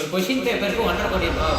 ஒரு क्वेश्चन பேப்பருக்கு 1.5 கோடி ரூபாய்.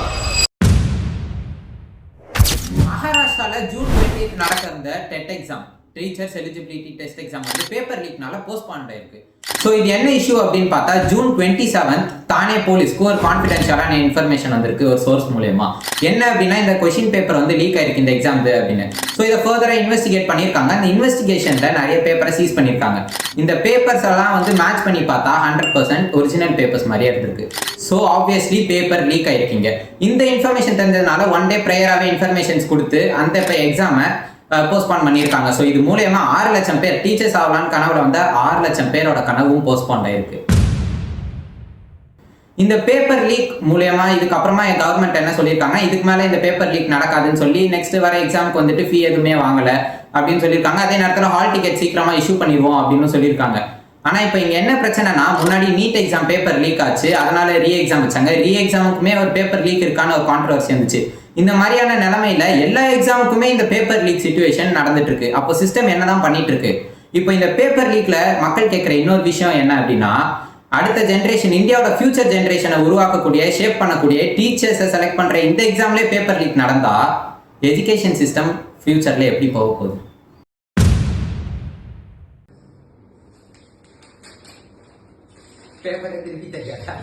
மகாராஷ்டிரால ஜூன் 28 நடக்க இருந்த TET exam, teachers eligibility test exam வந்து பேப்பர் லீக்னால போஸ்ட்பாண்ட் ஆயிருக்கு. ஸோ இது என்ன இஷ்யூ அப்படின்னு பார்த்தா, ஜூன் 27 தானே போலீஸ்க்கு ஒரு கான்ஃபிடென்ஷியலான இன்ஃபர்மேஷன் வந்திருக்கு ஒரு சோர்ஸ் மூலமா. என்ன அப்படின்னா, இந்த கொஸ்டின் பேப்பர் வந்து லீக் ஆயிருக்கு இந்த எக்ஸாம் அப்படின்னு. ஸோ இதை ஃபர்தரா இன்வெஸ்டிகேட் பண்ணியிருக்காங்க. அந்த இன்வெஸ்டிகேஷன்ல நிறைய பேப்பரை சீஸ் பண்ணியிருக்காங்க. இந்த பேப்பர்ஸ் எல்லாம் வந்து மேட்ச் பண்ணி பார்த்தா 100% ஒரிஜினல் பேப்பர்ஸ் மாதிரியே இருந்திருக்கு. ஸோ ஆப்வியஸ்லி பேப்பர் லீக் ஆயிருக்கீங்க. இந்த இன்ஃபர்மேஷன் தெரிஞ்சதுனால ஒன் டே ப்ரேயராகவே இன்ஃபர்மேஷன்ஸ் கொடுத்து அந்த எக்ஸாமை போஸ்ட்பான் பண்ணியிருக்காங்க. ஸோ இது மூலமா 6 லட்சம் பேர் டீச்சர்ஸ் ஆகலான்னு கனவுல வந்த 6 லட்சம் பேரோட கனவும் போஸ்ட்பான் ஆயிருக்கு. இந்த பேப்பர் லீக் மூலமா இதுக்கப்புறமா கவர்மெண்ட் என்ன சொல்லியிருக்காங்க, இதுக்கு மேல இந்த பேப்பர் லீக் நடக்காதுன்னு சொல்லி நெக்ஸ்ட் வர எக்ஸாமுக்கு வந்துட்டு ஃபீ எதுவுமே வாங்கல அப்படின்னு சொல்லியிருக்காங்க. அதே நேரத்தில் ஹால் டிக்கெட் சீக்கிரமா இஷ்யூ பண்ணிடுவோம் அப்படின்னு சொல்லியிருக்காங்க. ஆனா இப்போ இங்க என்ன பிரச்சனைனா, முன்னாடி நீட் எக்ஸாம் பேப்பர் லீக் ஆச்சு, அதனால ரீ எக்ஸாம் வச்சாங்க. ரீ எக்ஸாமுக்குமே ஒரு பேப்பர் லீக் இருக்கான்னு ஒரு கான்ட்ரவர்சி இருந்துச்சு. இந்த மாதிரியான நிலைமையில எல்லா எக்ஸாமுக்குமே இந்த பேப்பர் லீக் சிச்சுவேஷன் நடந்துட்டு இருக்கு. அப்போ சிஸ்டம் என்னதான் பண்ணிட்டு இருக்கு? இப்போ இந்த பேப்பர் லீக்ல மக்கள் கேட்கிற இன்னொரு விஷயம் என்ன அப்படின்னா, அடுத்த ஜென்ரேஷன், இந்தியாவோட ஃபியூச்சர் ஜென்ரேஷனை உருவாக்கக்கூடிய, ஷேப் பண்ணக்கூடிய டீச்சர்ஸை செலக்ட் பண்ற இந்த எக்ஸாம்லேயே பேப்பர் லீக் நடந்தா எஜுகேஷன் சிஸ்டம் ஃபியூச்சர்ல எப்படி போக போகுது? பேப்பரை திருப்பி தெரியாதா?